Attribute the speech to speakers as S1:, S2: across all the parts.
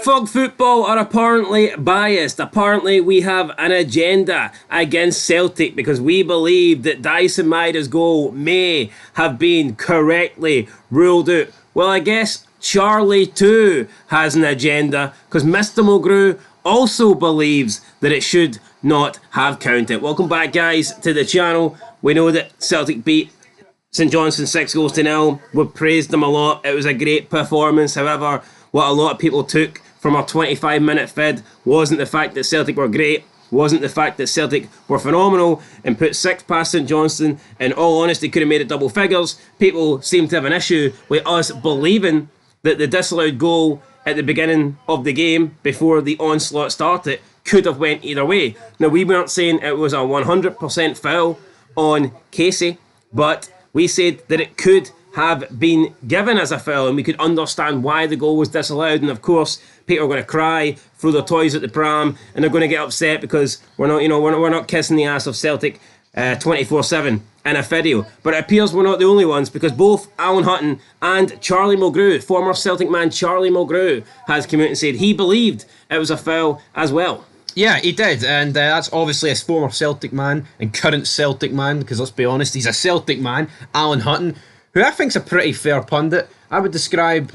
S1: Fog Football are apparently biased. Apparently, we have an agenda against Celtic because we believe that Dyson Maida's goal may have been correctly ruled out. Well, I guess Charlie too has an agenda because Mr. Mulgrew also believes that it should not have counted. Welcome back, guys, to the channel. We know that Celtic beat St Johnstone 6-0. We've praised them a lot. It was a great performance. However, what a lot of people took from our 25-minute vid wasn't the fact that Celtic were great, wasn't the fact that Celtic were phenomenal and put 6 past St Johnstone. In all honesty, could have made it double figures. People seem to have an issue with us believing that the disallowed goal at the beginning of the game before the onslaught started could have went either way. Now, we weren't saying it was a 100% foul on Casey, but we said that it could have been given as a foul and we could understand why the goal was disallowed. And of course, people are going to cry, throw their toys at the pram, and they're going to get upset because we're not kissing the ass of Celtic 24/7 in a video. But it appears we're not the only ones because both Alan Hutton and Charlie Mulgrew, former Celtic man Charlie Mulgrew, has come out and said he believed it was a foul as well.
S2: Yeah, he did, and that's obviously his former Celtic man and current Celtic man, because let's be honest, he's a Celtic man, Alan Hutton, who I think's a pretty fair pundit. I would describe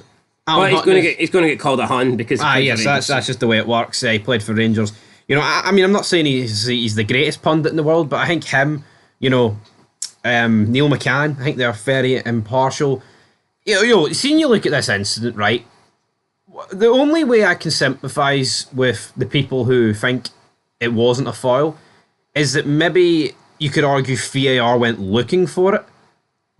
S2: Alan Hutton
S1: he's going to get called a Hun because
S2: yes, that's just the way it works. He played for Rangers. You know, I mean, I'm not saying he's the greatest pundit in the world, but I think him, you know, Neil McCann, I think they're very impartial. Seeing you look at this incident, right? The only way I can sympathise with the people who think it wasn't a foul is that maybe you could argue VAR went looking for it,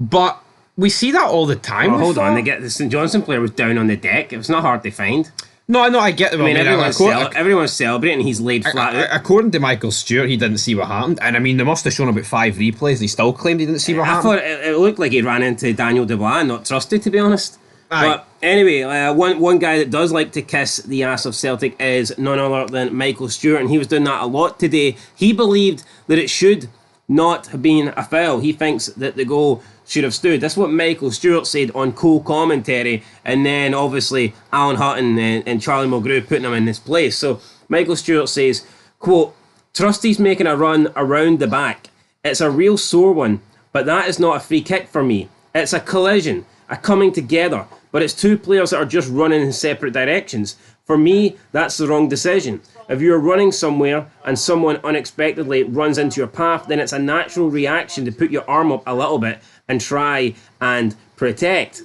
S2: but we see that all the time.
S1: Oh, hold on, the St Johnstone player was down on the deck. It was not hard to find.
S2: No, I get it.
S1: I mean, everyone's celebrating. He's laid flat out.
S2: According to Michael Stewart, he didn't see what happened, and I mean, they must have shown about 5 replays, and he still claimed he didn't see what happened.
S1: I thought it looked like he ran into Daniel Dubois, not trusted, to be honest. But anyway, one guy that does like to kiss the ass of Celtic is none other than Michael Stewart, and he was doing that a lot today. He believed that it should not have been a foul. He thinks that the goal should have stood. That's what Michael Stewart said on co-commentary, and then obviously Alan Hutton and Charlie Mulgrew putting him in his place. So Michael Stewart says, quote, "Trusty's making a run around the back. It's a real sore one, but that is not a free kick for me. It's a collision, a coming together, but it's 2 players that are just running in separate directions. For me, that's the wrong decision. If you're running somewhere and someone unexpectedly runs into your path, then it's a natural reaction to put your arm up a little bit and try and protect."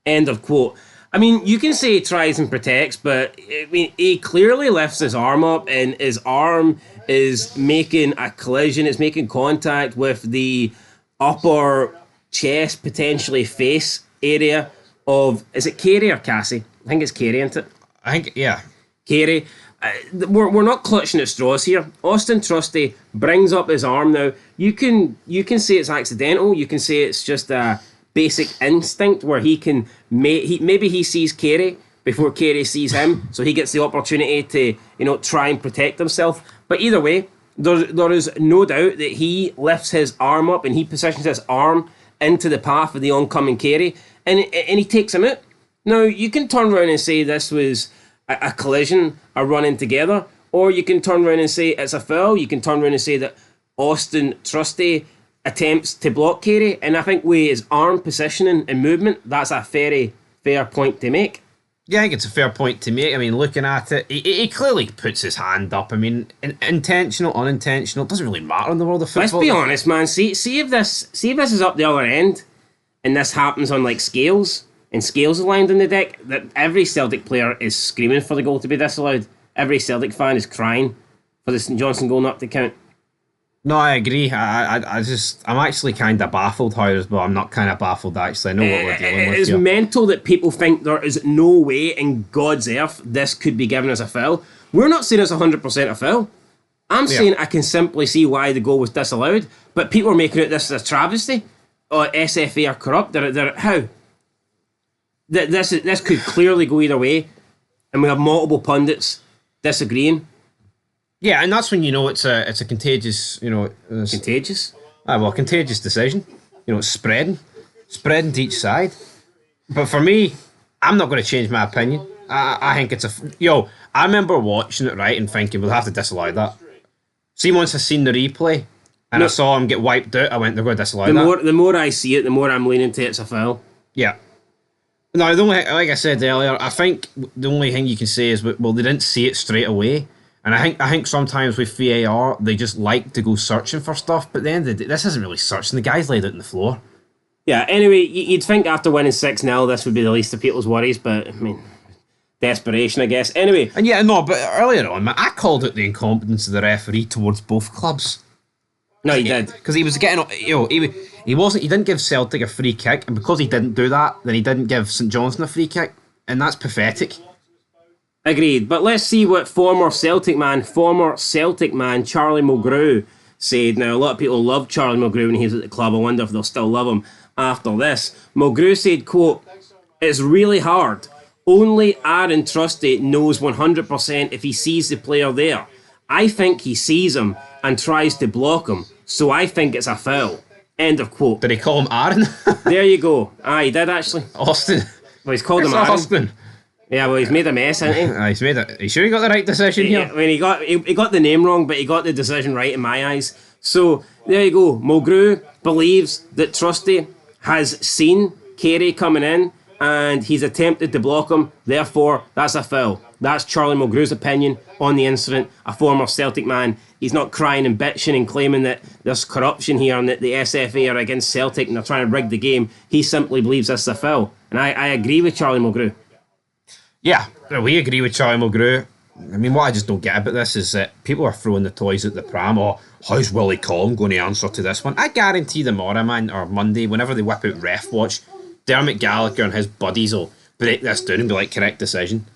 S1: End of quote. I mean, you can say he tries and protects, but I mean, he clearly lifts his arm up and his arm is making a collision. It's making contact with the upper chest, potentially face area of, is it Carey or Cassie? I think it's Carey, isn't it?
S2: I think, yeah.
S1: Carey. We're not clutching at straws here. Austin Trusty brings up his arm now. You can say it's accidental. You can say it's just a basic instinct where he can maybe he sees Carey before Carey sees him, so he gets the opportunity to try and protect himself. But either way, there is no doubt that he lifts his arm up and he positions his arm into the path of the oncoming Carey, and he takes him out. Now you can turn around and say this was a collision, a running together, or you can turn around and say it's a foul. You can turn around and say that Austin Trusty attempts to block Carey, and I think with his arm positioning and movement, that's a very fair point to make.
S2: Yeah, I think it's a fair point to make. I mean, looking at it, he clearly puts his hand up. I mean, intentional, unintentional, it doesn't really matter in the world of football.
S1: Let's be honest, man. See if this is up the other end, and this happens on like scales. And scales are lined on the deck, that every Celtic player is screaming for the goal to be disallowed. Every Celtic fan is crying for the St Johnstone goal not to count.
S2: No, I agree. I'm actually kind of baffled, however, but I'm not kind of baffled, actually. I know what we're dealing with.
S1: It's mental that people think there is no way in God's earth this could be given as a foul. We're not saying it's 100% a foul. I'm saying I can simply see why the goal was disallowed, but people are making it this as a travesty. Or SFA are corrupt. How? This could clearly go either way, and we have multiple pundits disagreeing.
S2: Yeah, and that's when you know it's a contagious,
S1: contagious.
S2: Contagious decision. It's spreading to each side. But for me, I'm not going to change my opinion. I think it's I remember watching it, right, and thinking, we'll have to disallow that. See, once I seen the replay, and I saw him get wiped out, I went, they're going to disallow that.
S1: The more I see it, the more I'm leaning to it's a foul.
S2: Yeah. No, the only, like I said earlier, I think the only thing you can say is, well, they didn't see it straight away. And I think sometimes with VAR, they just like to go searching for stuff, but then this isn't really searching. The guy's laid out on the floor.
S1: Yeah, anyway, you'd think after winning 6-0, this would be the least of people's worries, but, I mean, desperation, I guess. Anyway.
S2: And but earlier on, I called out the incompetence of the referee towards both clubs.
S1: No, he did.
S2: Because he was getting, he didn't give Celtic a free kick, and because he didn't do that, then he didn't give St Johnstone a free kick, and that's pathetic.
S1: Agreed, but let's see what former Celtic man Charlie Mulgrew said. Now, a lot of people loved Charlie Mulgrew when he was at the club. I wonder if they'll still love him after this. Mulgrew said, quote, "It's really hard. Only Aaron Trusty knows 100% if he sees the player there. I think he sees him and tries to block him, so I think it's a foul." End of quote.
S2: Did he call him Aaron?
S1: There you go. He did actually.
S2: Austin.
S1: Well, he's called him Aaron.
S2: Austin.
S1: Yeah, well, he's made a mess, hasn't he?
S2: He's made it. Are you sure he got the right decision here?
S1: I mean, he got the name wrong, but he got the decision right in my eyes. So, there you go. Mulgrew believes that Trusty has seen Carey coming in and he's attempted to block him. Therefore, that's a foul. That's Charlie Mulgrew's opinion on the incident. A former Celtic man. He's not crying and bitching and claiming that there's corruption here and that the SFA are against Celtic and they're trying to rig the game. He simply believes this is a foul. And I agree with Charlie Mulgrew.
S2: Yeah, we agree with Charlie Mulgrew. I mean, what I just don't get about this is that people are throwing the toys at the pram. Or how's Willie Collum going to answer to this one? I guarantee tomorrow, man, or Monday, whenever they whip out Ref Watch, Dermot Gallagher and his buddies will break this down and be like, correct decision.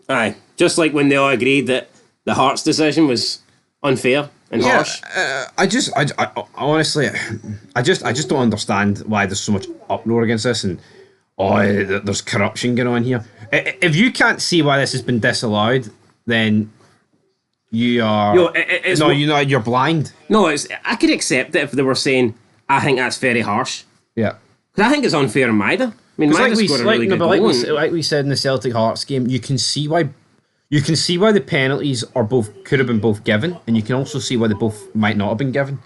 S1: Aye, just like when they all agreed that the Hearts decision was unfair and harsh.
S2: I honestly, I just don't understand why there's so much uproar against this and there's corruption going on here. If you can't see why this has been disallowed, then you are you're blind.
S1: No, I could accept it if they were saying, I think that's very harsh.
S2: Yeah,
S1: because I think it's unfair in Maida. I mean, Maida scored a really good goal.
S2: Like we said in the Celtic Hearts game, you can see why the penalties could have been both given, and you can also see why they both might not have been given.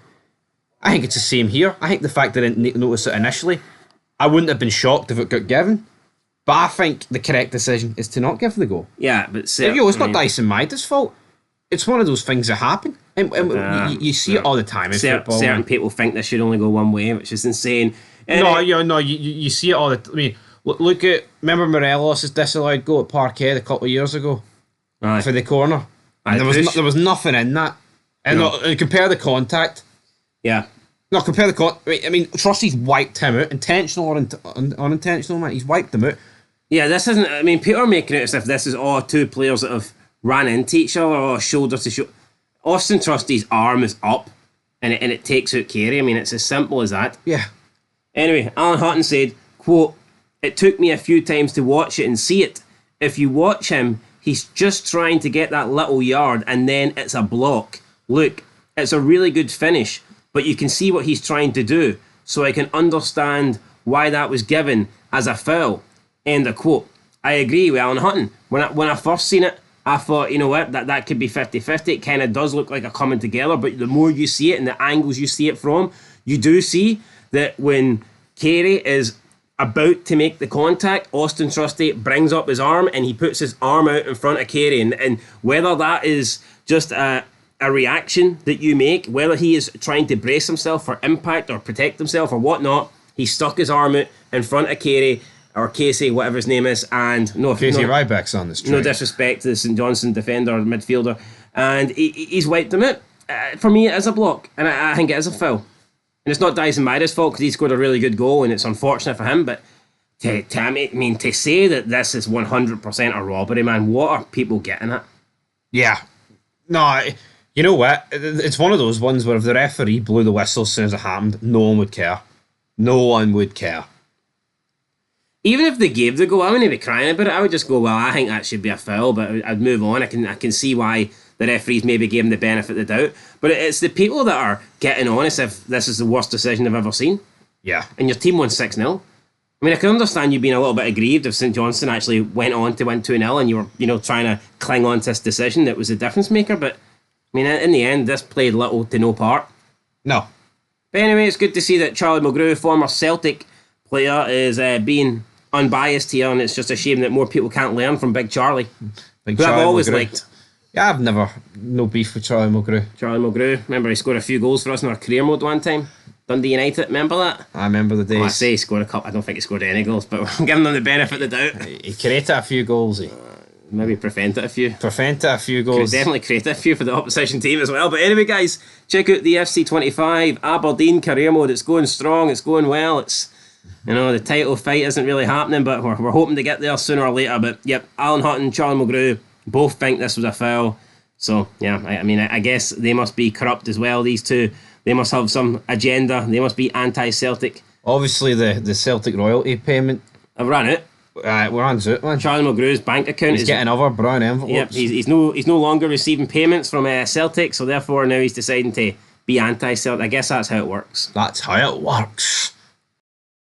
S2: I think it's the same here. I think the fact that I didn't notice it initially, I wouldn't have been shocked if it got given. But I think the correct decision is to not give the goal.
S1: Yeah, but
S2: it's not Dyson Maida's fault. It's one of those things that happen. And you see it all the time in football.
S1: Certain people think this should only go one way, which is insane.
S2: You see it all the time. I mean, look at, remember Morelos' disallowed goal at Parquet a couple of years ago?
S1: Aye.
S2: For the corner. And there was nothing in that. And compare the contact.
S1: Yeah.
S2: No, compare the contact. I mean, Trusty's wiped him out. Intentional or unintentional, man. He's wiped him out.
S1: Yeah, this isn't... I mean, people are making it as if this is all two players that have ran into each other or shoulder to shoulder. Austin Trusty's arm is up and it takes out Carey. I mean, it's as simple as that.
S2: Yeah.
S1: Anyway, Alan Hutton said, quote, "It took me a few times to watch it and see it. If you watch him, he's just trying to get that little yard and then it's a block. Look, it's a really good finish, but you can see what he's trying to do. So I can understand why that was given as a foul." End of quote. I agree with Alan Hutton. When I first seen it, I thought, you know what, that could be 50-50. It kind of does look like a coming together, but the more you see it and the angles you see it from, you do see that when Carey is about to make the contact, Austin Trusty brings up his arm and he puts his arm out in front of Carey. And whether that is just a reaction that you make, whether he is trying to brace himself for impact or protect himself or whatnot, he stuck his arm out in front of Carey, or Casey, whatever his name is, and
S2: Casey Ryback's on the street.
S1: No disrespect to the St Johnstone defender, midfielder, and he's wiped him out. For me, it is a block, and I think it is a foul. And it's not Dyson Maida's fault because he scored a really good goal, and it's unfortunate for him. But to say that this is 100% a robbery, man, what are people getting at?
S2: Yeah, no, you know what? It's one of those ones where if the referee blew the whistle as soon as it happened, no one would care. No one would care.
S1: Even if they gave the goal, I wouldn't be crying about it. I would just go, well, I think that should be a foul, but I'd move on. I can see why the referees maybe gave him the benefit of the doubt. But it's the people that are getting on as if this is the worst decision they've ever seen.
S2: Yeah.
S1: And your team won 6-0. I mean, I can understand you being a little bit aggrieved if St Johnstone actually went on to win 2-0 and you were, trying to cling on to this decision that was the difference maker. But, I mean, in the end, this played little to no part.
S2: No.
S1: But anyway, it's good to see that Charlie Mulgrew, former Celtic player, is being unbiased here, and it's just a shame that more people can't learn from Big Charlie,
S2: Big
S1: who
S2: Charlie
S1: I've always
S2: Mulgrew.
S1: liked.
S2: Yeah, I've never no beef with Charlie Mulgrew.
S1: Charlie Mulgrew, remember he scored a few goals for us in our career mode one time? Dundee United, remember that?
S2: I remember the days.
S1: I say he scored a couple. I don't think he scored any goals, but we're giving them the benefit of the doubt.
S2: He created a few goals. He
S1: Maybe prevented a few.
S2: prevented a few
S1: Could
S2: goals.
S1: definitely created a few for the opposition team as well. But anyway, guys, check out the FC25 Aberdeen career mode. It's going strong. It's going well. It's the title fight isn't really happening, but we're hoping to get there sooner or later. But yep, Alan Hutton, Charlie Mulgrew, both think this was a foul. So yeah, I mean, I guess they must be corrupt as well. These two, they must have some agenda. They must be anti-Celtic.
S2: Obviously, the Celtic royalty payment.
S1: I've run it.
S2: We're on Zoot, man.
S1: Charlie Mulgrew's bank account
S2: He's
S1: is
S2: getting other brown envelopes.
S1: Yep, he's no longer receiving payments from Celtic, so therefore now he's deciding to be anti-Celtic. I guess that's how it works.
S2: That's how it works.